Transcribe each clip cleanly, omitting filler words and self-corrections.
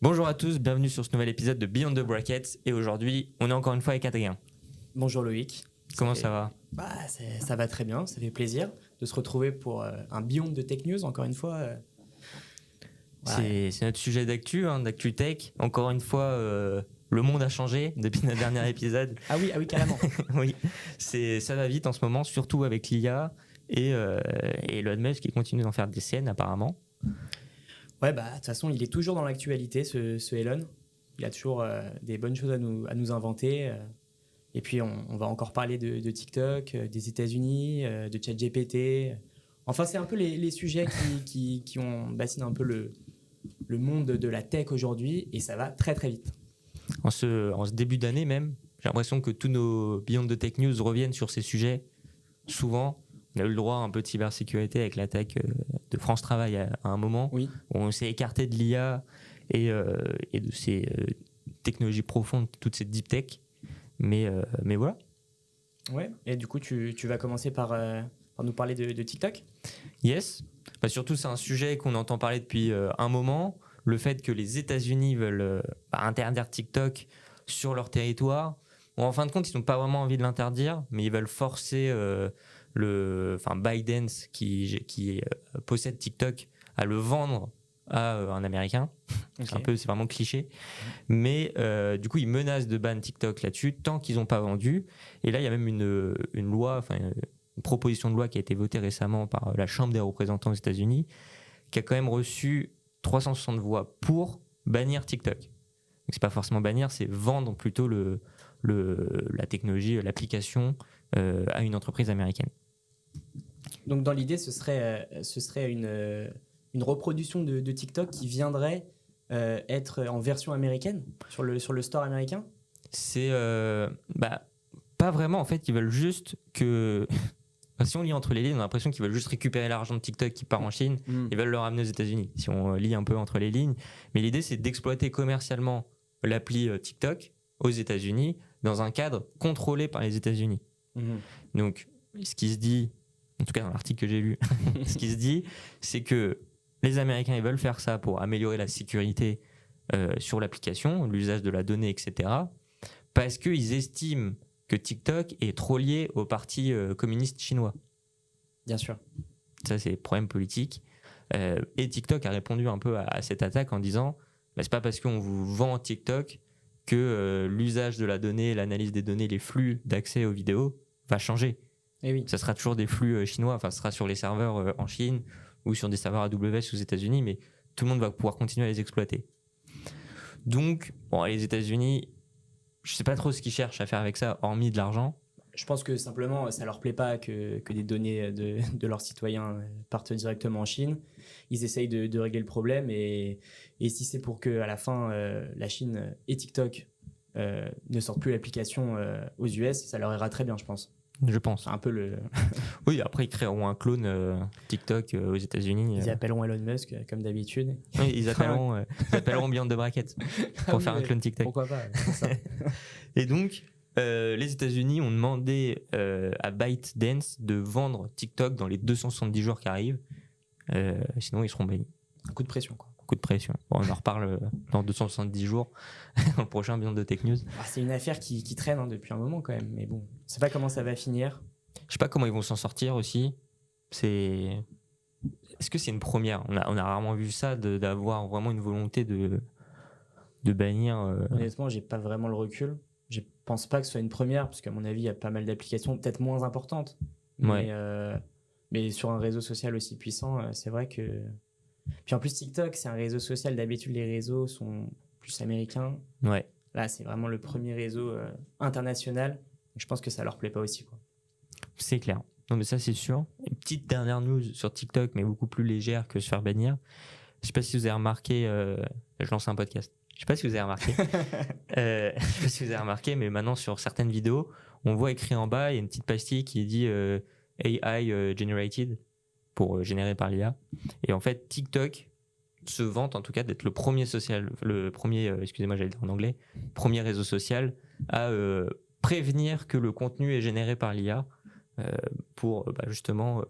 Bonjour à tous, bienvenue sur ce nouvel épisode de Beyond the Brackets et aujourd'hui on est encore une fois avec Adrien. Bonjour Loïc. Comment ça va? Ça va très bien, ça fait plaisir de se retrouver pour un Beyond de Tech News encore une fois. C'est notre sujet d'actu, d'actu tech. Encore une fois, le monde a changé depuis notre dernier épisode. Ah oui, carrément. Oui, ça va vite en ce moment, surtout avec l'IA et Elon Musk qui continue d'en faire des scènes apparemment. Ouais, de toute façon, il est toujours dans l'actualité, ce Elon. Il a toujours des bonnes choses à nous inventer. Et puis, on va encore parler de TikTok, des États-Unis, de ChatGPT. Enfin, c'est un peu les sujets qui ont bassiné un peu le monde de la tech aujourd'hui. Et ça va très, très vite. En ce début d'année même, j'ai l'impression que tous nos Beyond the Tech News reviennent sur ces sujets. Souvent, on a eu le droit à un peu de cybersécurité avec l'attaque de France Travail à un moment. Oui. Où on s'est écarté de l'IA et de ces technologies profondes, toutes ces deep tech. Mais voilà. Ouais. Et du coup, tu vas commencer par nous parler de TikTok. Yes. Surtout, c'est un sujet qu'on entend parler depuis un moment. Le fait que les États-Unis veulent interdire TikTok sur leur territoire. Bon, en fin de compte, ils n'ont pas vraiment envie de l'interdire, mais ils veulent forcer Biden, qui possède TikTok, à le vendre à un Américain. Okay. C'est vraiment cliché. Mais du coup, ils menacent de ban TikTok là-dessus tant qu'ils n'ont pas vendu. Et là, il y a même une loi, une proposition de loi qui a été votée récemment par la Chambre des représentants aux États-Unis, qui a quand même reçu 360 voix pour bannir TikTok. Donc, c'est pas forcément bannir, c'est vendre plutôt la technologie, l'application à une entreprise américaine. Donc, dans l'idée, ce serait une reproduction de TikTok qui viendrait être en version américaine sur le store américain. C'est pas vraiment. En fait, ils veulent juste que si on lit entre les lignes, on a l'impression qu'ils veulent juste récupérer l'argent de TikTok qui part en Chine. Ils veulent le ramener aux États-Unis. Si on lit un peu entre les lignes, mais l'idée c'est d'exploiter commercialement l'appli TikTok aux États-Unis dans un cadre contrôlé par les États-Unis. Donc, ce qui se dit, en tout cas dans l'article que j'ai lu, ce qui se dit, c'est que les Américains ils veulent faire ça pour améliorer la sécurité sur l'application, l'usage de la donnée, etc. Parce qu'ils estiment que TikTok est trop lié au parti communiste chinois. Bien sûr. Ça, c'est le problème politique. Et TikTok a répondu un peu à cette attaque en disant c'est pas parce qu'on vous vend TikTok que l'usage de la donnée, l'analyse des données, les flux d'accès aux vidéos va changer. Et oui. Ça sera toujours des flux chinois, ça sera sur les serveurs en Chine ou sur des serveurs AWS aux États-Unis, mais tout le monde va pouvoir continuer à les exploiter. Donc, les États-Unis, je sais pas trop ce qu'ils cherchent à faire avec ça, hormis de l'argent. Je pense que simplement, ça leur plaît pas que des données de leurs citoyens partent directement en Chine. Ils essayent de régler le problème et si c'est pour qu'à la fin, la Chine et TikTok ne sortent plus l'application aux US, ça leur ira très bien, je pense. Je pense. Un peu le. Oui, après ils créeront un clone TikTok aux États-Unis. Ils appelleront Elon Musk comme d'habitude. Oui, ils appelleront Beyond the Brackets pour faire un clone TikTok. Pourquoi pas, c'est ça. Et donc, les États-Unis ont demandé à ByteDance de vendre TikTok dans les 270 jours qui arrivent. Sinon, ils seront bannis. Un coup de pression, quoi. Coup de pression. Bon, on en reparle dans 270 jours, dans le prochain Beyond the Tech News. C'est une affaire qui traîne depuis un moment quand même, mais bon, je sais pas comment ça va finir. Je sais pas comment ils vont s'en sortir aussi. Est-ce que c'est une première ? On a rarement vu ça, d'avoir vraiment une volonté de bannir. Honnêtement, j'ai pas vraiment le recul. Je pense pas que ce soit une première, parce qu'à mon avis, il y a pas mal d'applications, peut-être moins importantes. Mais sur un réseau social aussi puissant, c'est vrai que. Puis en plus, TikTok, c'est un réseau social. D'habitude, les réseaux sont plus américains. Ouais. Là, c'est vraiment le premier réseau international. Donc, je pense que ça leur plaît pas aussi, quoi. C'est clair. Non, mais ça, c'est sûr. Une petite dernière news sur TikTok, mais beaucoup plus légère que se faire bannir. Je sais pas si vous avez remarqué. Je lance un podcast. Je sais pas si vous avez remarqué. Je sais pas si vous avez remarqué, mais maintenant, sur certaines vidéos, on voit écrit en bas, il y a une petite pastille qui dit AI generated, pour générer par l'IA. Et en fait, TikTok se vante en tout cas d'être le premier excusez-moi, j'allais dire en anglais, premier réseau social à prévenir que le contenu est généré par l'IA pour justement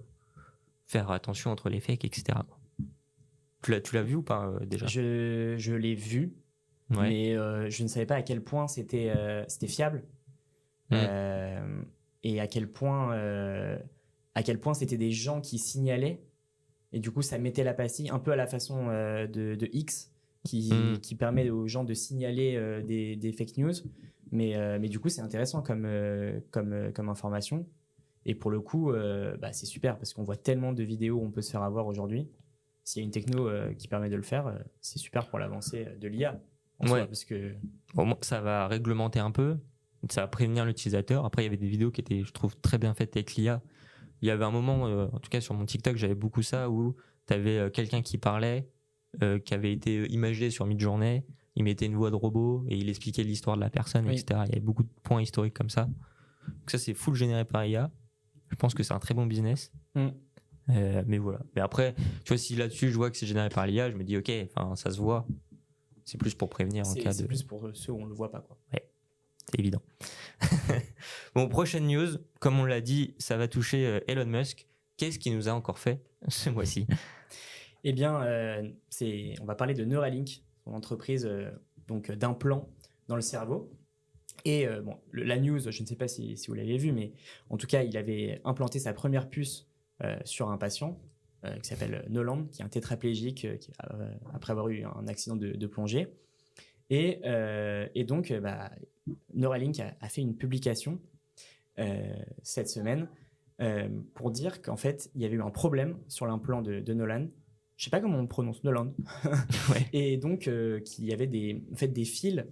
faire attention entre les fakes, etc. Tu l'as vu ou pas déjà ? Je l'ai vu. Ouais. mais je ne savais pas à quel point c'était fiable et à quel point c'était des gens qui signalaient. Et du coup, ça mettait la pastille un peu à la façon de X, qui permet aux gens de signaler des fake news. Mais du coup, c'est intéressant comme information. Et pour le coup, c'est super parce qu'on voit tellement de vidéos où on peut se faire avoir aujourd'hui. S'il y a une techno qui permet de le faire, c'est super pour l'avancée de l'IA. En soi, parce que... Bon, ça va réglementer un peu, ça va prévenir l'utilisateur. Après, il y avait des vidéos qui étaient, je trouve, très bien faites avec l'IA. Il y avait un moment, en tout cas sur mon TikTok, j'avais beaucoup ça où tu avais quelqu'un qui parlait, qui avait été imagé sur Midjourney, il mettait une voix de robot et il expliquait l'histoire de la personne, etc. Il y avait beaucoup de points historiques comme ça. Donc ça, c'est full généré par IA. Je pense que c'est un très bon business. Mais voilà. Mais après, tu vois, si là-dessus, je vois que c'est généré par l'IA, je me dis, ok, ça se voit. C'est plus pour prévenir en cas de... C'est plus pour ceux où on ne le voit pas, quoi. Ouais, c'est évident. Bon, prochaine news, comme on l'a dit, ça va toucher Elon Musk. Qu'est-ce qu'il nous a encore fait ce mois-ci? Eh bien, on va parler de Neuralink, son entreprise d'implants dans le cerveau. Et la news, je ne sais pas si vous l'avez vu, mais en tout cas, il avait implanté sa première puce sur un patient qui s'appelle Nolan, qui est un tétraplégique après avoir eu un accident de plongée. Et donc, Neuralink a fait une publication cette semaine pour dire qu'en fait, il y avait eu un problème sur l'implant de Nolan. Je ne sais pas comment on prononce, Nolan. Ouais. Et donc, qu'il y avait des fils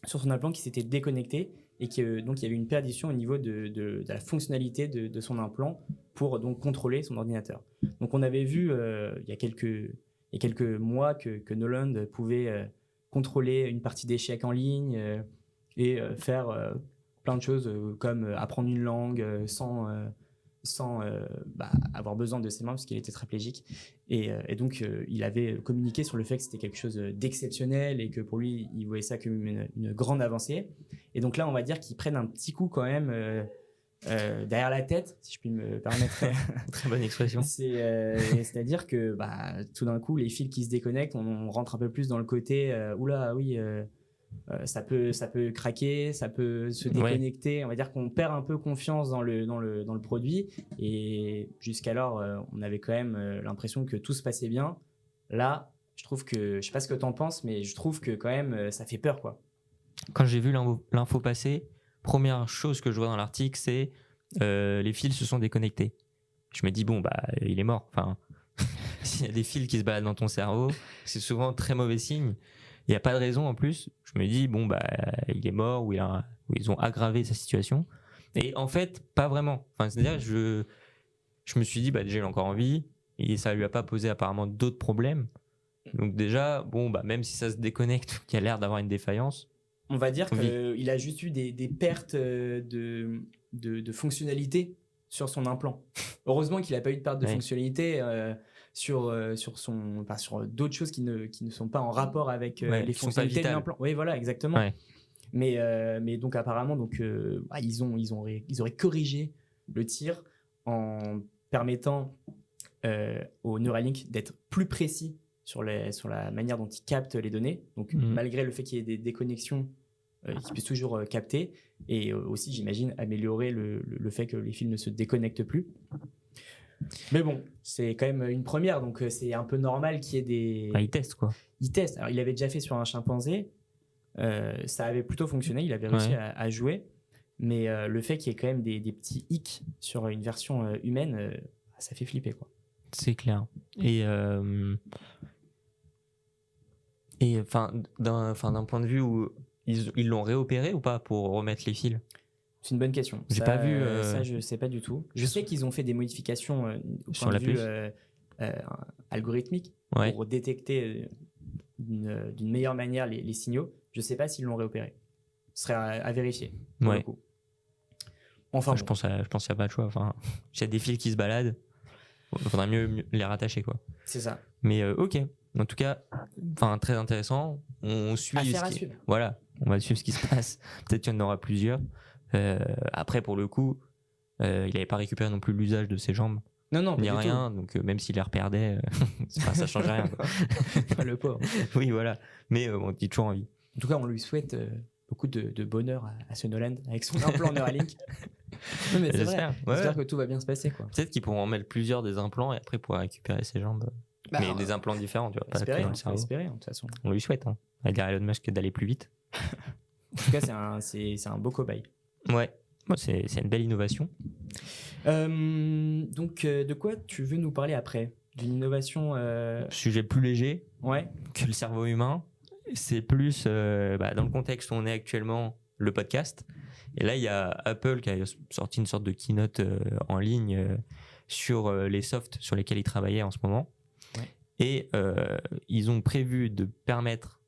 sur son implant qui s'étaient déconnectés et donc il y avait une perdition au niveau de la fonctionnalité de son implant pour donc contrôler son ordinateur. Donc on avait vu il y a quelques mois que Nolan pouvait contrôler une partie d'échecs en ligne et faire plein de choses comme apprendre une langue sans avoir besoin de ses mains parce qu'il était tétraplégique. Et donc, il avait communiqué sur le fait que c'était quelque chose d'exceptionnel et que pour lui, il voyait ça comme une grande avancée. Et donc là, on va dire qu'ils prennent un petit coup quand même derrière la tête, si je puis me permettre. Très bonne expression. C'est-à-dire que tout d'un coup, les fils qui se déconnectent, on rentre un peu plus dans le côté oula, oui. Ça peut craquer, ça peut se déconnecter. Ouais. On va dire qu'on perd un peu confiance dans le produit. Et jusqu'alors, on avait quand même l'impression que tout se passait bien. Là, je trouve que, je sais pas ce que tu en penses, mais je trouve que quand même, ça fait peur, quoi. Quand j'ai vu l'info passer, première chose que je vois dans l'article, c'est les fils se sont déconnectés. Je me dis, bon, il est mort. Enfin, s'il y a des fils qui se baladent dans ton cerveau, c'est souvent très mauvais signe. Il n'y a pas de raison en plus. Je me dis, bon, il est mort ou ils ont aggravé sa situation. Et en fait, pas vraiment. Enfin, c'est-à-dire, je me suis dit, déjà, il est encore en vie et ça ne lui a pas posé apparemment d'autres problèmes. Donc, déjà, même si ça se déconnecte, qu'il y a l'air d'avoir une défaillance. On va dire qu'il a juste eu des pertes de fonctionnalité sur son implant. Heureusement qu'il n'a pas eu de perte de fonctionnalité. Sur d'autres choses qui ne sont pas en rapport avec les fonctionnalités de l'implant. Oui, voilà, exactement. Ouais. Mais donc apparemment, ils auraient corrigé le tir en permettant au Neuralink d'être plus précis sur la manière dont il capte les données. Donc malgré le fait qu'il y ait des déconnexions, qu'il puisse toujours capter. Et aussi, j'imagine, améliorer le fait que les fils ne se déconnectent plus. Mais bon, c'est quand même une première, donc c'est un peu normal qu'il y ait des... il teste, quoi. Il teste. Alors, il avait déjà fait sur un chimpanzé. Ça avait plutôt fonctionné. Il avait réussi à jouer. Mais le fait qu'il y ait quand même des petits hicks sur une version humaine, ça fait flipper, quoi. C'est clair. Et d'un point de vue où ils l'ont réopéré ou pas pour remettre les fils? C'est une bonne question. J'ai pas vu. Ça, je sais pas du tout. Je sais qu'ils ont fait des modifications sur la puce algorithmiques pour détecter d'une meilleure manière les signaux. Je sais pas s'ils l'ont réopéré. Ce serait à vérifier. Pour le coup. Enfin, je pense qu'il n'y a pas de choix. Enfin, s'il y a des fils qui se baladent, il faudrait mieux les rattacher, quoi. C'est ça. Mais ok. En tout cas, très intéressant. On suit. Voilà. On va suivre ce qui se passe. Peut-être qu'il y en aura plusieurs. Après, pour le coup, il n'avait pas récupéré non plus l'usage de ses jambes. Non, ni rien. Donc, même s'il les reperdait, ça change rien, quoi. Le pauvre. Oui, voilà. Mais on dit toujours en vie. En tout cas, on lui souhaite beaucoup de bonheur à ce Nolan avec son implant Neuralink. Non, mais c'est vrai. J'espère que tout va bien se passer, quoi. Peut-être qu'ils pourront en mettre plusieurs des implants et après pouvoir récupérer ses jambes. Mais des implants différents, tu vois, pas que dans le cerveau. Espérer, de toute façon. On lui souhaite, hein. À dire à Elon Musk d'aller plus vite. En tout cas, c'est un beau cobaye. Ouais, c'est une belle innovation. Donc, de quoi tu veux nous parler après? D'une innovation Sujet plus léger que le cerveau humain. C'est plus dans le contexte où on est actuellement, le podcast. Et là, il y a Apple qui a sorti une sorte de keynote en ligne sur les softs sur lesquels ils travaillaient en ce moment. Ouais. Et ils ont prévu de permettre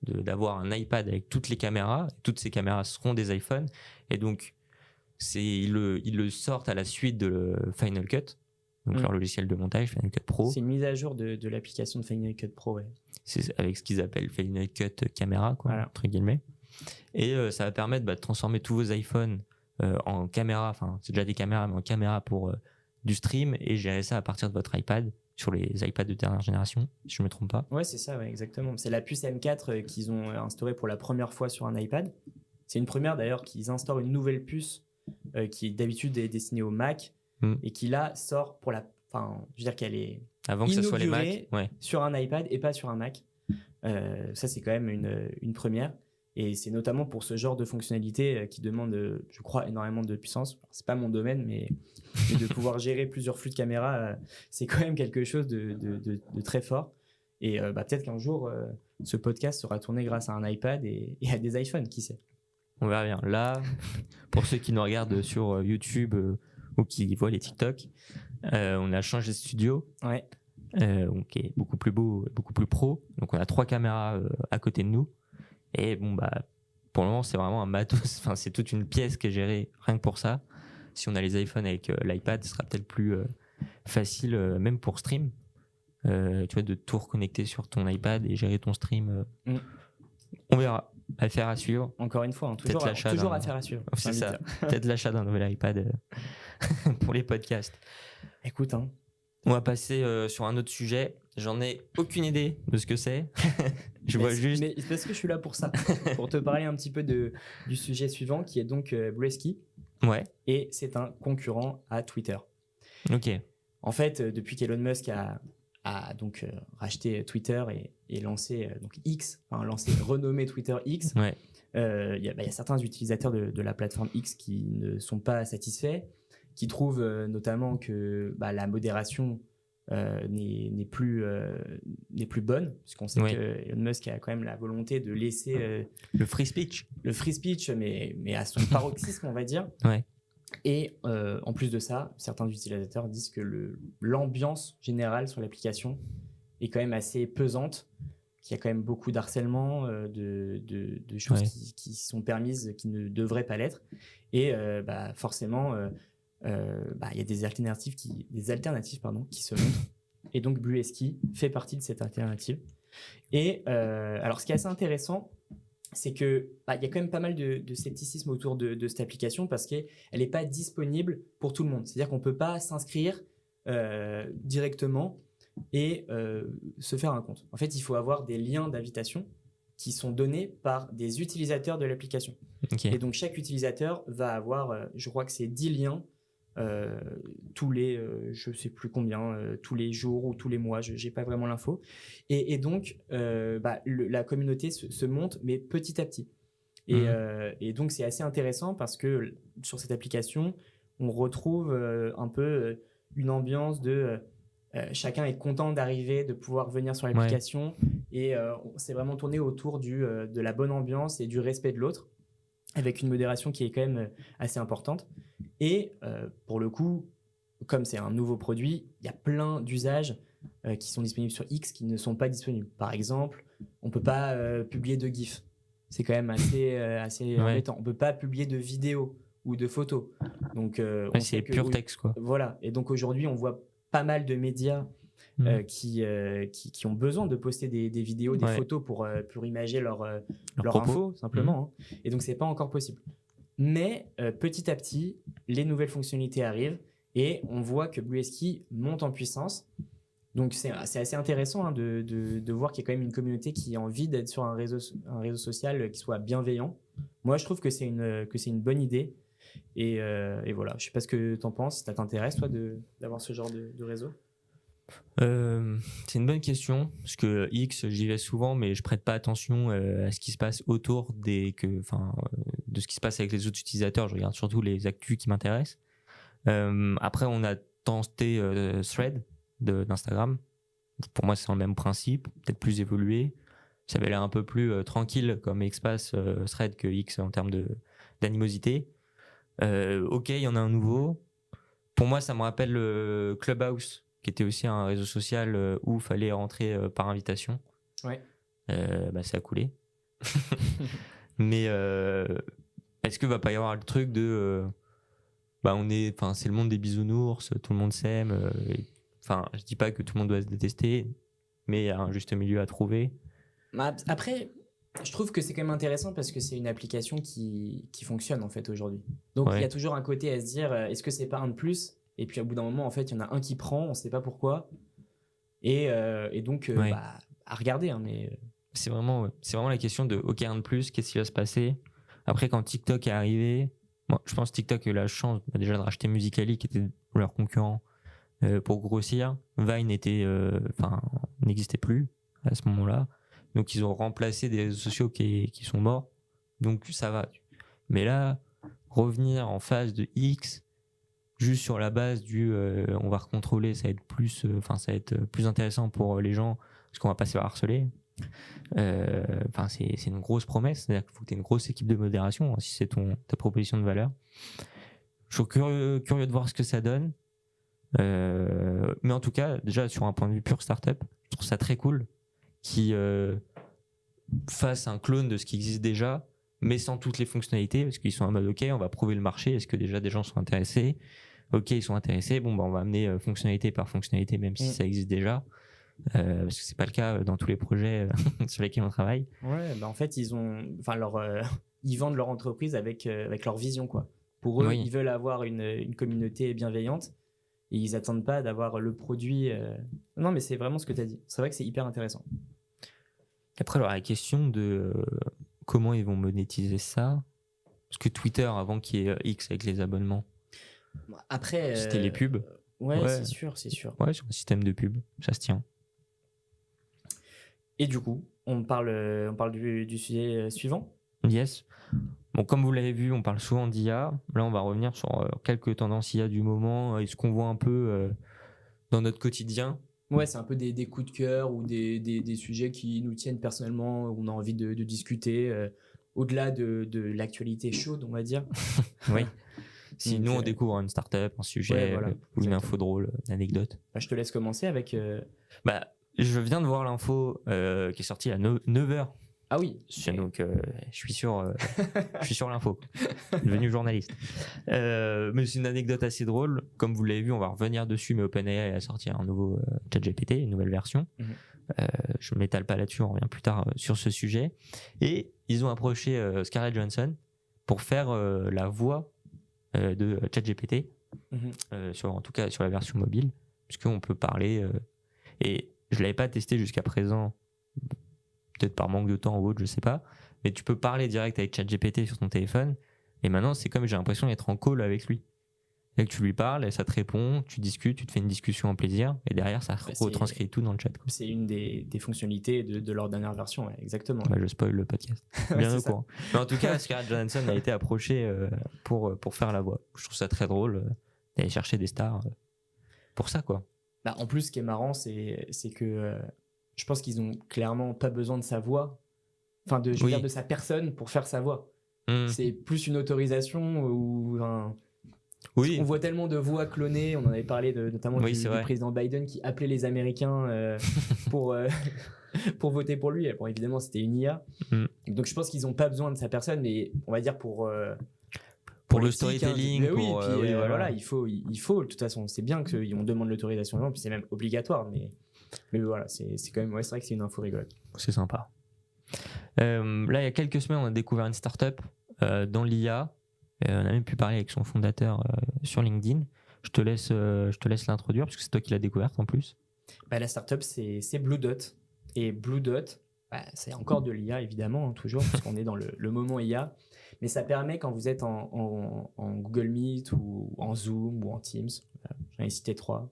d'avoir un iPad avec toutes les caméras. Toutes ces caméras seront des iPhones. Et donc, ils le sortent à la suite de Final Cut. Donc leur logiciel de montage, Final Cut Pro. C'est une mise à jour de l'application de Final Cut Pro, ouais. C'est avec ce qu'ils appellent Final Cut Camera, quoi, voilà. Entre guillemets. Et ça va permettre de transformer tous vos iPhones en caméra, enfin c'est déjà des caméras, mais en caméra pour du stream et gérer ça à partir de votre iPad, sur les iPads de dernière génération, si je ne me trompe pas. Ouais, c'est ça, ouais, exactement. C'est la puce M4 qu'ils ont instaurée pour la première fois sur un iPad. C'est une première d'ailleurs qu'ils instaurent une nouvelle puce qui d'habitude est destinée au Mac et qui là sort pour la... Enfin, je veux dire qu'elle est avant que ce soit les Mac, sur un iPad et pas sur un Mac. Ça, c'est quand même une première. Et c'est notamment pour ce genre de fonctionnalité qui demande, je crois, énormément de puissance. C'est pas mon domaine, mais de pouvoir gérer plusieurs flux de caméra, c'est quand même quelque chose de très fort. Et peut-être qu'un jour, ce podcast sera tourné grâce à un iPad et à des iPhones, qui sait. On verra bien. Là, pour ceux qui nous regardent sur YouTube ou qui voient les TikTok, on a changé de studio. Ouais. Qui est beaucoup plus beau, beaucoup plus pro. Donc on a 3 caméras à côté de nous. Et bon, pour le moment, c'est vraiment un matos. Enfin, c'est toute une pièce qui est gérée rien que pour ça. Si on a les iPhones avec l'iPad, ce sera peut-être plus facile, même pour stream. Tu vois, de tout reconnecter sur ton iPad et gérer ton stream. On verra. Affaire à suivre. Encore une fois, hein, toujours affaire à suivre. C'est ça. Peut-être l'achat d'un nouvel iPad pour les podcasts. Écoute, hein. On va passer sur un autre sujet. J'en ai aucune idée de ce que c'est. Vois juste. Mais c'est parce que je suis là pour ça, pour te parler un petit peu du sujet suivant, qui est donc Bluesky. Ouais. Et c'est un concurrent à Twitter. Ok. En fait, depuis qu'Elon Musk a donc racheté Twitter et lancé donc renommé Twitter X, ouais. y a certains utilisateurs de la plateforme X qui ne sont pas satisfaits, qui trouvent notamment que la modération n'est plus bonne, puisqu'on sait que Elon Musk a quand même la volonté de laisser le free speech, mais à son paroxysme, on va dire. Ouais. Et en plus de ça, certains utilisateurs disent que l'ambiance générale sur l'application est quand même assez pesante, qu'il y a quand même beaucoup d'harcèlement, de choses qui sont permises, qui ne devraient pas l'être. Et forcément, il y a des alternatives qui se montrent. Et donc, Bluesky fait partie de cette alternative. Et alors, ce qui est assez intéressant, c'est que y a quand même pas mal de scepticisme autour de cette application parce qu'elle n'est pas disponible pour tout le monde. C'est-à-dire qu'on ne peut pas s'inscrire directement et se faire un compte. En fait, il faut avoir des liens d'invitation qui sont donnés par des utilisateurs de l'application. Okay. Et donc, chaque utilisateur va avoir, je crois que c'est 10 liens tous les, je sais plus combien, tous les jours ou tous les mois, j'ai pas vraiment l'info. Et donc, la communauté se monte, mais petit à petit. Et donc, c'est assez intéressant parce que sur cette application, on retrouve un peu une ambiance de chacun est content d'arriver, de pouvoir venir sur l'application. Et c'est vraiment tourné autour de la bonne ambiance et du respect de l'autre, avec une modération qui est quand même assez importante. Et pour le coup, comme c'est un nouveau produit, il y a plein d'usages qui sont disponibles sur X qui ne sont pas disponibles. Par exemple, on ne peut pas publier de GIF. C'est quand même assez embêtant. On ne peut pas publier de vidéos ou de photos. Donc, c'est pur texte, quoi. Voilà. Et donc aujourd'hui, on voit pas mal de médias qui ont besoin de poster des vidéos, des photos pour imager leur info, simplement. Hein. Et donc, ce n'est pas encore possible. Mais petit à petit, les nouvelles fonctionnalités arrivent et on voit que Bluesky monte en puissance. Donc c'est assez intéressant de voir qu'il y a quand même une communauté qui a envie d'être sur un réseau social qui soit bienveillant. Moi, je trouve que c'est une bonne idée. Et voilà, je sais pas ce que tu en penses. Ça t'intéresse, toi, d'avoir ce genre de réseau? C'est une bonne question, parce que X, j'y vais souvent, mais je prête pas attention à ce qui se passe autour de ce qui se passe avec les autres utilisateurs. Je regarde surtout les actus qui m'intéressent. Après, on a tenté Thread d'Instagram. Pour moi, c'est le même principe, peut-être plus évolué. Ça avait l'air un peu plus tranquille comme espace Thread que X en termes d'animosité. Ok, il y en a un nouveau. Pour moi, ça me rappelle Clubhouse, qui était aussi un réseau social où il fallait rentrer par invitation. Ouais. Ça a coulé. Mais est-ce qu'il va pas y avoir le truc de c'est le monde des bisounours, tout le monde s'aime. Je dis pas que tout le monde doit se détester, mais il y a un juste milieu à trouver. Après, je trouve que c'est quand même intéressant parce que c'est une application qui fonctionne en fait aujourd'hui. Donc il y a toujours un côté à se dire est-ce que c'est pas un de plus? Et puis au bout d'un moment, en fait, il y en a un qui prend, on sait pas pourquoi. Et donc à regarder. Hein, mais c'est vraiment la question de ok, un de plus, qu'est-ce qui va se passer? Après, quand TikTok est arrivé, moi je pense que TikTok a eu la chance déjà de racheter Musical.ly qui était leur concurrent pour grossir. Vine n'existait plus à ce moment-là. Donc ils ont remplacé des réseaux sociaux qui sont morts. Donc ça va. Mais là, revenir en phase de X, juste sur la base on va recontrôler, ça va être plus intéressant pour les gens parce qu'on va pas se faire harceler. C'est une grosse promesse. C'est-à-dire qu'il faut que tu aies une grosse équipe de modération si c'est ta proposition de valeur. Je suis curieux de voir ce que ça donne. Mais en tout cas, déjà sur un point de vue pur startup, je trouve ça très cool qui fasse un clone de ce qui existe déjà, mais sans toutes les fonctionnalités, parce qu'ils sont en mode ok, on va prouver le marché, est-ce que déjà des gens sont intéressés? Ok, ils sont intéressés, on va amener fonctionnalité par fonctionnalité, même si ça existe déjà, parce que c'est pas le cas dans tous les projets sur lesquels on travaille. Ouais, en fait ils vendent leur entreprise avec leur vision quoi. Pour eux, ils veulent avoir une communauté bienveillante. Et ils attendent pas d'avoir le produit. Non, mais c'est vraiment ce que tu as dit. C'est vrai que c'est hyper intéressant. Après, alors, la question de comment ils vont monétiser ça, parce que Twitter, avant qu'il y ait X avec les abonnements, après, c'était les pubs. Ouais, c'est sûr. Ouais, sur un système de pub, ça se tient. Et du coup, on parle du sujet suivant. Yes. Bon, comme vous l'avez vu, on parle souvent d'IA. Là, on va revenir sur quelques tendances IA du moment et ce qu'on voit un peu dans notre quotidien. Ouais, c'est un peu des coups de cœur ou des sujets qui nous tiennent personnellement, où on a envie de discuter au-delà de l'actualité chaude, on va dire. Oui. Si nous, on découvre une startup, un sujet ou une info drôle, une anecdote. Je te laisse commencer avec... Je viens de voir l'info qui est sortie à 9h. Ah oui. Donc, je suis sur l'info. Devenu journaliste. Mais c'est une anecdote assez drôle. Comme vous l'avez vu, on va revenir dessus, mais OpenAI a sorti un nouveau ChatGPT, une nouvelle version. Je ne m'étale pas là-dessus, on revient plus tard sur ce sujet. Et ils ont approché Scarlett Johansson pour faire la voix de ChatGPT, en tout cas sur la version mobile, puisqu'on peut parler. Et je ne l'avais pas testé jusqu'à présent, peut-être par manque de temps ou autre, je sais pas, mais tu peux parler direct avec ChatGPT sur ton téléphone, et maintenant c'est comme j'ai l'impression d'être en call avec lui. Et que tu lui parles, et ça te répond, tu discutes, tu te fais une discussion en plaisir, et derrière ça retranscrit tout dans le chat. C'est une des fonctionnalités de leur dernière version, exactement. Je spoil le podcast. Bien au courant. Mais en tout cas, Scarlett Johansson a été approchée pour faire la voix. Je trouve ça très drôle d'aller chercher des stars pour ça, quoi. En plus, ce qui est marrant, c'est que je pense qu'ils ont clairement pas besoin de sa voix, de sa personne pour faire sa voix. C'est plus une autorisation ou on voit tellement de voix clonées. On en avait parlé notamment du président Biden qui appelait les Américains pour voter pour lui. Bon, évidemment, c'était une IA. Donc je pense qu'ils n'ont pas besoin de sa personne, mais on va dire pour le storytelling. Voilà, il faut de toute façon. C'est bien qu'on demande l'autorisation, puis c'est même obligatoire, mais voilà, c'est quand même, c'est vrai que c'est une info rigolote. C'est sympa. Là, il y a quelques semaines, on a découvert une startup dans l'IA. On a même pu parler avec son fondateur sur LinkedIn. Je te laisse l'introduire parce que c'est toi qui l'as découverte en plus. La startup, c'est Blue Dot. Et Blue Dot, c'est encore de l'IA, évidemment, hein, toujours, parce qu'on est dans le moment IA. Mais ça permet, quand vous êtes en Google Meet ou en Zoom ou en Teams, j'en ai cité 3,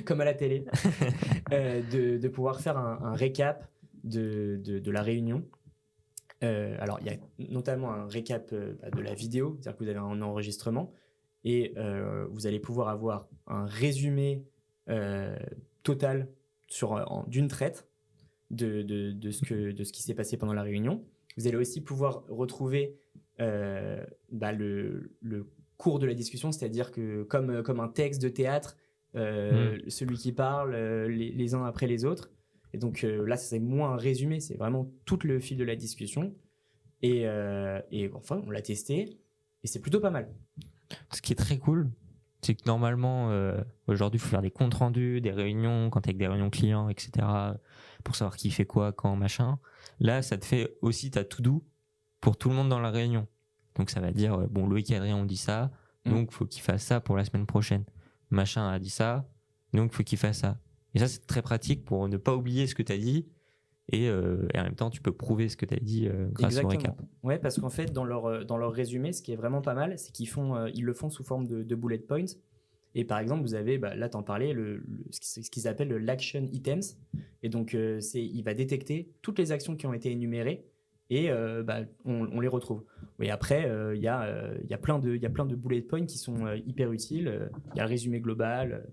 comme à la télé, de pouvoir faire un récap de la réunion. Alors, il y a notamment un récap de la vidéo, c'est-à-dire que vous avez un enregistrement, et vous allez pouvoir avoir un résumé total d'une traite de ce qui s'est passé pendant la réunion. Vous allez aussi pouvoir retrouver le cours de la discussion, c'est-à-dire que comme un texte de théâtre, celui qui parle les uns après les autres. Et donc là, c'est moins un résumé, c'est vraiment tout le fil de la discussion. Et enfin, on l'a testé et c'est plutôt pas mal. Ce qui est très cool, c'est que normalement, aujourd'hui, il faut faire des comptes rendus, des réunions, quand tu avec des réunions clients, etc., pour savoir qui fait quoi, quand, machin. Là, ça te fait aussi ta to-do pour tout le monde dans la réunion. Donc, ça va dire, bon, Loïc et Adrien ont dit ça, donc il faut qu'il fasse ça pour la semaine prochaine. Machin a dit ça, donc il faut qu'il fasse ça. Et ça, c'est très pratique pour ne pas oublier ce que tu as dit. Et en même temps, tu peux prouver ce que tu as dit grâce au récap. Ouais, parce qu'en fait, dans leur résumé, ce qui est vraiment pas mal, c'est qu'ils le font sous forme de bullet points. Et par exemple, vous avez, là, t'en parlais, ce qu'ils appellent l'action items. Et donc, il va détecter toutes les actions qui ont été énumérées et on les retrouve. Et après, il y a plein de bullet points qui sont hyper utiles. Il y a le résumé global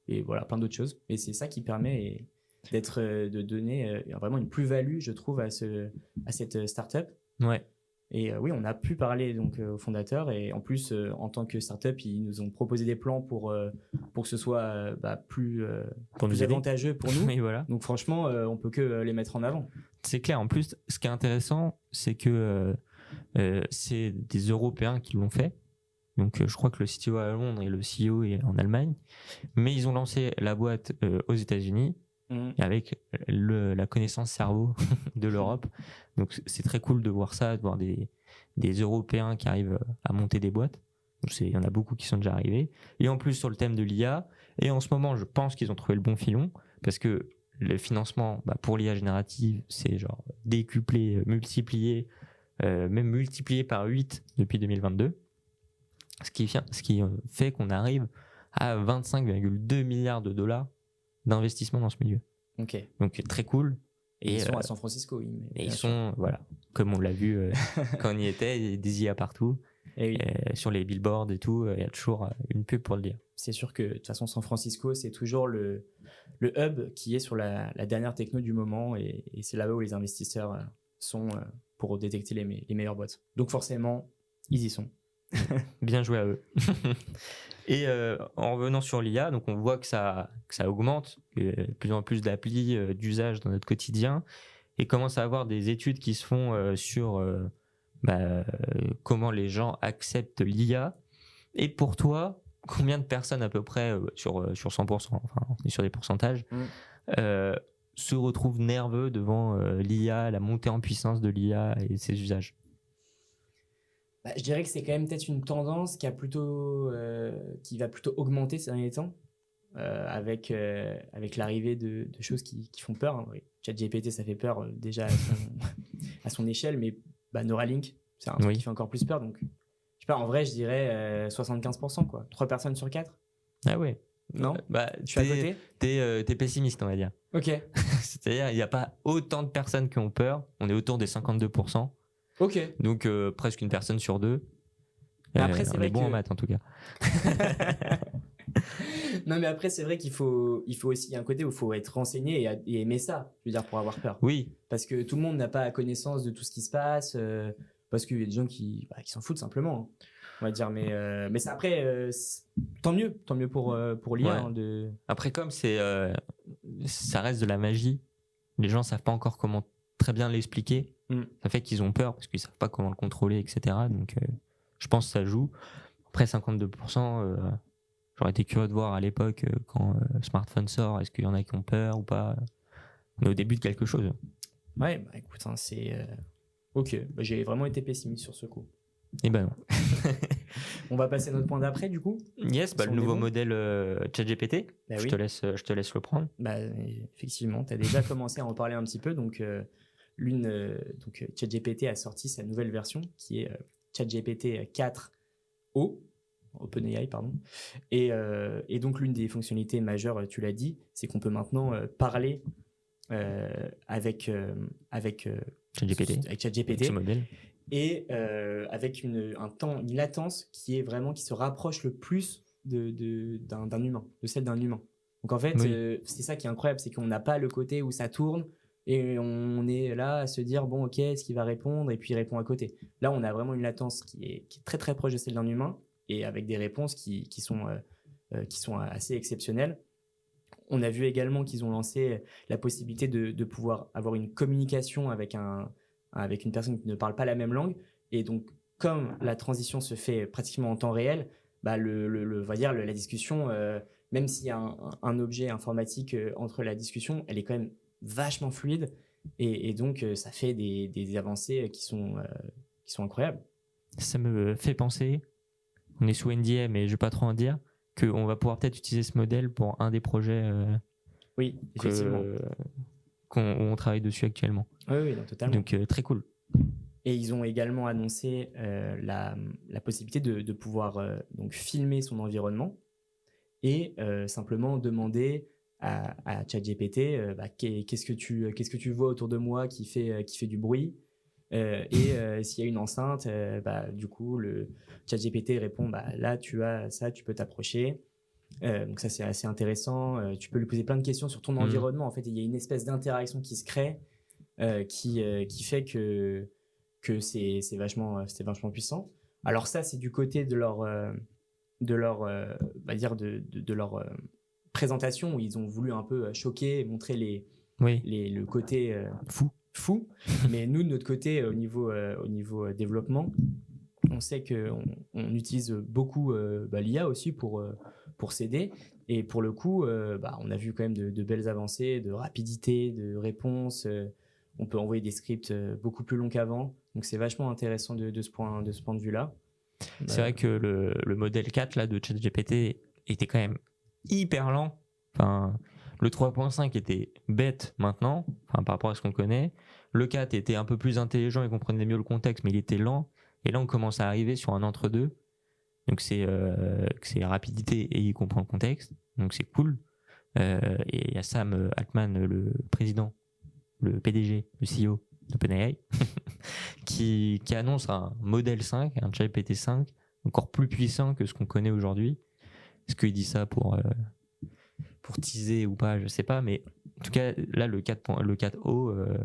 et voilà, plein d'autres choses. Et c'est ça qui permet de donner vraiment une plus-value, je trouve, à cette startup. Ouais. Et oui, on a pu parler donc aux fondateurs et en plus, en tant que startup, ils nous ont proposé des plans pour que ce soit plus avantageux pour nous. Oui, voilà. Donc franchement, on peut que les mettre en avant. C'est clair. En plus, ce qui est intéressant, c'est que c'est des Européens qui l'ont fait. Donc, je crois que le CTO est à Londres et le CEO est en Allemagne. Mais ils ont lancé la boîte aux États-Unis. Et avec la connaissance cerveau de l'Europe. Donc c'est très cool de voir ça, de voir des Européens qui arrivent à monter des boîtes. Il y en a beaucoup qui sont déjà arrivés. Et en plus sur le thème de l'IA, et en ce moment je pense qu'ils ont trouvé le bon filon, parce que le financement pour l'IA générative, c'est genre décuplé, multiplié, même multiplié par 8 depuis 2022. Ce qui fait qu'on arrive à 25,2 milliards de dollars d'investissement dans ce milieu. Okay. Donc très cool. Et ils sont à San Francisco. Et ils sont, voilà, comme on l'a vu quand on y était, des IA partout. Et oui. Sur les billboards et tout, il y a toujours une pub pour le dire. C'est sûr que de toute façon, San Francisco, c'est toujours le hub qui est sur la dernière techno du moment et c'est là-bas où les investisseurs sont pour détecter les meilleures boîtes. Donc forcément, ils y sont. Bien joué à eux. Et en revenant sur l'IA, donc on voit que ça augmente, de plus en plus d'applis d'usage dans notre quotidien, et commence à avoir des études qui se font sur comment les gens acceptent l'IA. Et pour toi, combien de personnes à peu près sur 100%, enfin on est sur des pourcentages, se retrouvent nerveux devant l'IA, la montée en puissance de l'IA et ses usages? Je dirais que c'est quand même peut-être une tendance qui va plutôt augmenter ces derniers temps avec l'arrivée de choses qui font peur. Hein. Oui. ChatGPT, ça fait peur déjà à son échelle, mais Neuralink, c'est un truc qui fait encore plus peur. Donc, je sais pas, en vrai, je dirais 75%, quoi. 3 personnes sur 4. Ah ouais. Non, je suis à côté. T'es pessimiste, on va dire. Ok. C'est-à-dire, il n'y a pas autant de personnes qui ont peur. On est autour des 52%. Ok. Donc presque une personne sur 2. Après, c'est on vrai est bon en maths en tout cas. Non, mais après, c'est vrai qu'il faut aussi, il y a un côté où il faut être renseigné et aimer ça, je veux dire, pour avoir peur. Oui. Parce que tout le monde n'a pas connaissance de tout ce qui se passe, parce qu'il y a des gens qui s'en foutent simplement, hein, on va dire. Mais ça, après, tant mieux pour l'IA. Ouais. Après, comme ça reste de la magie, les gens savent pas encore comment très bien l'expliquer. Ça fait qu'ils ont peur parce qu'ils savent pas comment le contrôler, etc. Donc, je pense que ça joue. Après, 52%, j'aurais été curieux de voir à l'époque quand le smartphone sort, est-ce qu'il y en a qui ont peur ou pas? On est au début de quelque chose. Ouais, écoute, c'est ok. J'ai vraiment été pessimiste sur ce coup. Eh ben non. On va passer à notre point d'après, du coup. Yes, le nouveau modèle ChatGPT. Bah je te laisse le prendre. Bah, effectivement, tu as déjà commencé à en parler un petit peu. Donc, ChatGPT a sorti sa nouvelle version qui est ChatGPT 4o, OpenAI, pardon. Et donc, l'une des fonctionnalités majeures, tu l'as dit, c'est qu'on peut maintenant parler avec ChatGPT. Ce modèle. Et avec une latence qui se rapproche le plus d'un humain, de celle d'un humain. Donc en fait, c'est ça qui est incroyable, c'est qu'on n'a pas le côté où ça tourne et on est là à se dire, bon ok, est-ce qu'il va répondre, et puis il répond à côté. Là, on a vraiment une latence qui est très très proche de celle d'un humain et avec des réponses qui sont assez exceptionnelles. On a vu également qu'ils ont lancé la possibilité de pouvoir avoir une communication avec une personne qui ne parle pas la même langue. Et donc, comme la transition se fait pratiquement en temps réel, bah la discussion, même s'il y a un objet informatique entre la discussion, elle est quand même vachement fluide. Et donc, ça fait des avancées qui sont incroyables. Ça me fait penser, on est sous NDA, mais je ne vais pas trop en dire, qu'on va pouvoir peut-être utiliser ce modèle pour un des projets oui, effectivement. On travaille dessus actuellement. Oui, non, totalement. Donc, très cool. Et ils ont également annoncé la possibilité de pouvoir donc filmer son environnement et simplement demander à ChatGPT qu'est-ce que tu vois autour de moi qui fait du bruit, et s'il y a une enceinte, du coup le ChatGPT répond là tu as ça, tu peux t'approcher. Donc ça c'est assez intéressant. Tu peux lui poser plein de questions sur ton environnement. En fait, il y a une espèce d'interaction qui se crée qui fait que c'est vachement puissant. Alors ça, c'est du côté de leur présentation où ils ont voulu un peu choquer, montrer le côté fou. Mais nous, de notre côté, au niveau développement, on sait qu'on utilise beaucoup l'IA aussi pour s'aider. Et pour le coup, on a vu quand même de belles avancées, de rapidité, de réponse. On peut envoyer des scripts beaucoup plus longs qu'avant. Donc, c'est vachement intéressant de ce point de vue-là. C'est vrai que le modèle 4 là, de ChatGPT était quand même hyper lent. Enfin, le 3.5 était bête maintenant, par rapport à ce qu'on connaît. Le 4 était un peu plus intelligent et comprenait mieux le contexte, mais il était lent. Et là, on commence à arriver sur un entre-deux. Donc, c'est rapidité et il comprend le contexte. Donc, c'est cool. Et il y a Sam Altman, le président, le PDG, le CEO d'OpenAI, qui annonce un modèle 5, un ChatGPT 5, encore plus puissant que ce qu'on connaît aujourd'hui. Est-ce qu'il dit ça pour teaser ou pas, je sais pas, mais en tout cas, là, le 4O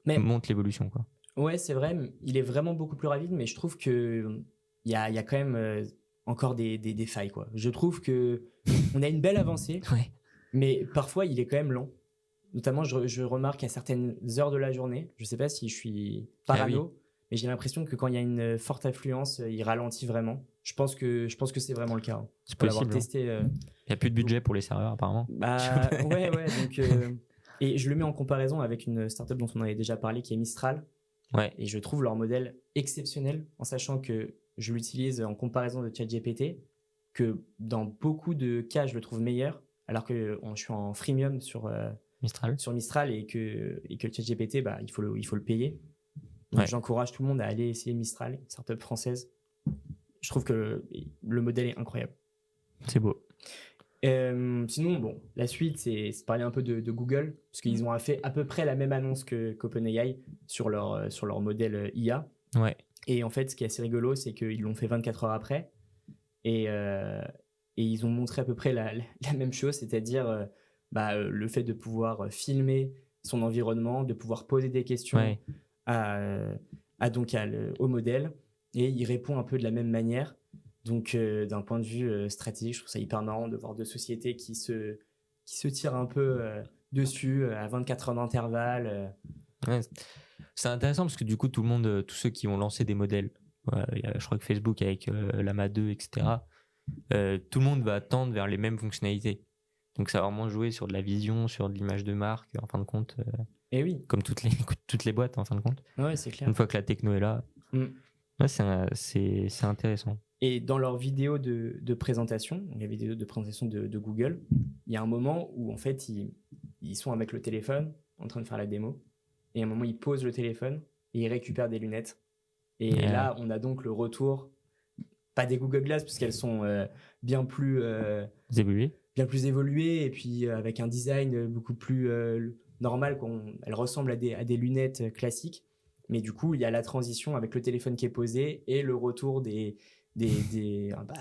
montre l'évolution, quoi. Ouais, c'est vrai, il est vraiment beaucoup plus rapide, mais je trouve qu'il y a quand même encore des failles, quoi. Je trouve qu'on a une belle avancée, ouais. Mais parfois, il est quand même lent. Notamment, je remarque à certaines heures de la journée, je ne sais pas si je suis parano, mais j'ai l'impression que quand il y a une forte affluence, il ralentit vraiment. Je pense que c'est vraiment le cas. C'est possible. Testé, il n'y a plus de budget pour les serveurs, apparemment. Ouais. Donc, et je le mets en comparaison avec une startup dont on avait déjà parlé, qui est Mistral. Ouais. Et je trouve leur modèle exceptionnel, en sachant que je l'utilise en comparaison de ChatGPT, que dans beaucoup de cas, je le trouve meilleur, alors que je suis en freemium sur Mistral et que ChatGPT, il faut le payer. Donc, j'encourage tout le monde à aller essayer Mistral, une startup française. Je trouve que le modèle est incroyable. C'est beau. Sinon, la suite, c'est parler un peu de Google, parce qu'ils ont fait à peu près la même annonce qu'OpenAI sur leur modèle IA. Ouais. Et en fait, ce qui est assez rigolo, c'est qu'ils l'ont fait 24 heures après. Et ils ont montré à peu près la même chose, c'est-à-dire le fait de pouvoir filmer son environnement, de pouvoir poser des questions au modèle, et il répond un peu de la même manière. Donc, d'un point de vue stratégique, je trouve ça hyper marrant de voir deux sociétés qui se tirent un peu dessus à 24 heures d'intervalle. Ouais, c'est intéressant parce que du coup, tout le monde, tous ceux qui ont lancé des modèles, je crois que Facebook avec Llama 2, etc., tout le monde va tendre vers les mêmes fonctionnalités. Donc, ça va vraiment jouer sur de la vision, sur de l'image de marque, en fin de compte. Et oui. Comme toutes les boîtes, en fin de compte. Ouais, c'est clair. Une fois que la techno est là. Ouais, c'est intéressant. Et dans leur vidéo de présentation, la vidéo de présentation de Google, il y a un moment où en fait ils sont avec le téléphone en train de faire la démo, et à un moment ils posent le téléphone et ils récupèrent des lunettes. Et là, on a donc le retour, pas des Google Glass, parce qu'elles sont bien plus évoluées, et puis avec un design beaucoup plus normal. Elles ressemblent à des lunettes classiques. Mais du coup, il y a la transition avec le téléphone qui est posé et le retour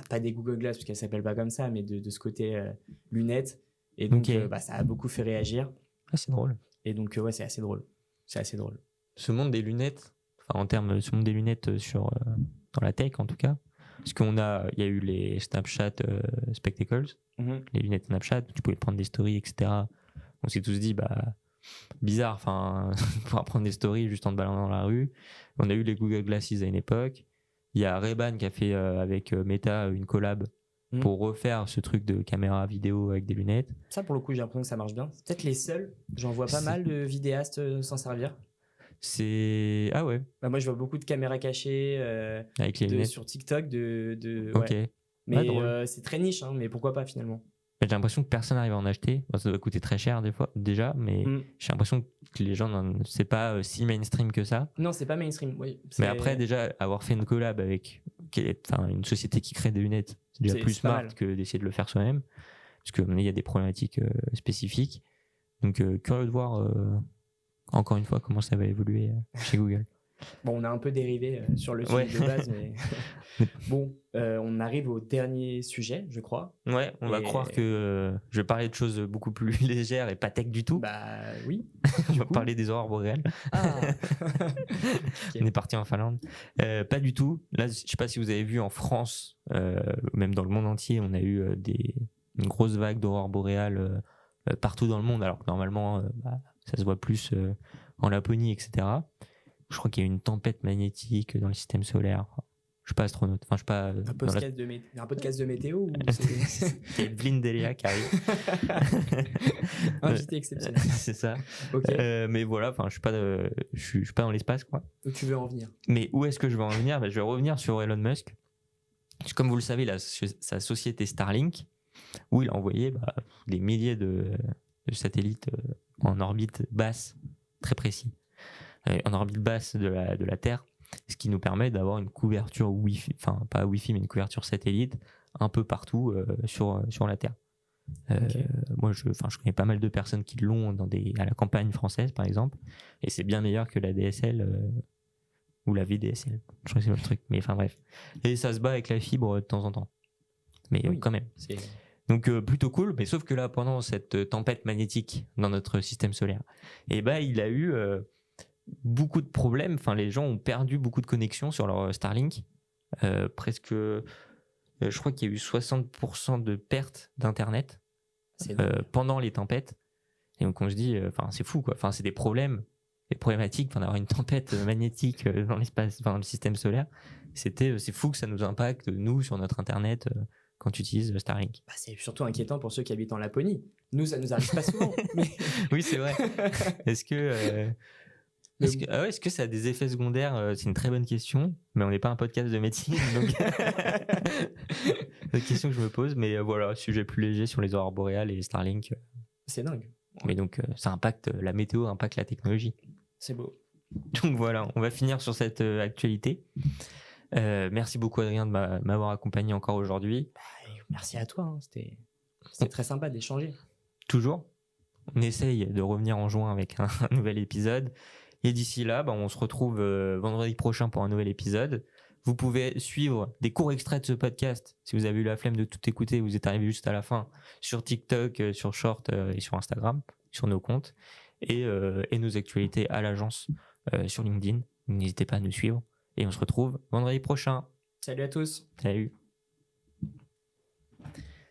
pas des Google Glass, parce qu'elles ne s'appellent pas comme ça, mais de ce côté lunettes. Et donc, ça a beaucoup fait réagir. Ah, c'est drôle. Et donc, ouais, c'est assez drôle. C'est assez drôle. Ce monde des lunettes, ce monde des lunettes dans la tech en tout cas, parce il y a eu les Snapchat Spectacles, les lunettes Snapchat, tu pouvais prendre des stories, etc. On s'est tous dit, bizarre, pouvoir prendre des stories juste en te baladant dans la rue. On a eu les Google Glasses à une époque. Il y a Ray-Ban qui a fait avec Meta une collab pour refaire ce truc de caméra vidéo avec des lunettes. Ça, pour le coup, j'ai l'impression que ça marche bien. C'est peut-être les seuls. J'en vois pas mal de vidéastes s'en servir. Ah ouais. Moi, je vois beaucoup de caméras cachées avec les lunettes sur TikTok. Ok. Ouais. Mais c'est très niche, hein, mais pourquoi pas finalement. J'ai l'impression que personne n'arrive à en acheter. Ça doit coûter très cher des fois déjà, mais j'ai l'impression que les gens, c'est pas si mainstream que ça. Non, c'est pas mainstream. Oui, mais après, déjà, avoir fait une collab avec une société qui crée des lunettes, c'est déjà plus smart que d'essayer de le faire soi-même, parce qu'il y a des problématiques spécifiques. Donc, curieux de voir encore une fois comment ça va évoluer chez Google. Bon, on a un peu dérivé sur le sujet de base, mais bon, on arrive au dernier sujet, je crois. Ouais, on va croire que je vais parler de choses beaucoup plus légères et pas tech du tout. Bah oui. On va parler des aurores boréales. Ah. Okay. On est parti en Finlande. Pas du tout. Là, je sais pas si vous avez vu en France, même dans le monde entier, on a eu une grosse vague d'aurores boréales partout dans le monde, alors que normalement, ça se voit plus en Laponie, etc. Je crois qu'il y a eu une tempête magnétique dans le système solaire. Je suis pas astronaute. Enfin, je suis pas. Un podcast de météo ou c'est Evelyne Delia qui arrive. Invité exceptionnel. C'est ça. Okay. Mais voilà, je suis pas dans l'espace, quoi. Où tu veux en venir? Mais où est-ce que je vais en venir? Je vais revenir sur Elon Musk. Comme vous le savez, sa société Starlink, où il a envoyé des milliers de satellites en orbite basse, très précis. En orbite basse de la Terre, ce qui nous permet d'avoir une couverture Wi-Fi, enfin pas Wi-Fi, mais une couverture satellite un peu partout sur la Terre. Moi, je connais pas mal de personnes qui l'ont à la campagne française, par exemple, et c'est bien meilleur que la DSL ou la VDSL. Je crois que c'est le truc, mais enfin bref. Et ça se bat avec la fibre de temps en temps. Mais quand même. Donc plutôt cool, mais sauf que là, pendant cette tempête magnétique dans notre système solaire, il a eu beaucoup de problèmes. Enfin, les gens ont perdu beaucoup de connexions sur leur Starlink. Presque, je crois qu'il y a eu 60% de pertes d'internet pendant les tempêtes. Et donc on se dit, c'est fou, quoi. Enfin, c'est des problématiques d'avoir une tempête magnétique dans l'espace, dans le système solaire. C'est fou que ça nous impacte nous sur notre internet quand tu utilises Starlink. C'est surtout inquiétant pour ceux qui habitent en Laponie. Nous, ça nous arrive pas souvent. Mais... Oui, c'est vrai. Est-ce que ça a des effets secondaires? C'est une très bonne question, mais on n'est pas un podcast de médecine, donc c'est une question que je me pose. Mais voilà, sujet plus léger sur les aurores boréales et Starlink. C'est dingue. Mais donc, ça impacte la météo, impacte la technologie. C'est beau. Donc voilà, on va finir sur cette actualité. Merci beaucoup Adrien de m'avoir accompagné encore aujourd'hui. Merci à toi, hein. C'était très sympa d'échanger. Toujours. On essaye de revenir en juin avec un nouvel épisode. Et d'ici là, on se retrouve vendredi prochain pour un nouvel épisode. Vous pouvez suivre des courts extraits de ce podcast. Si vous avez eu la flemme de tout écouter, vous êtes arrivé juste à la fin, sur TikTok, sur Short et sur Instagram, sur nos comptes. Et nos actualités à l'agence sur LinkedIn. N'hésitez pas à nous suivre. Et on se retrouve vendredi prochain. Salut à tous. Salut.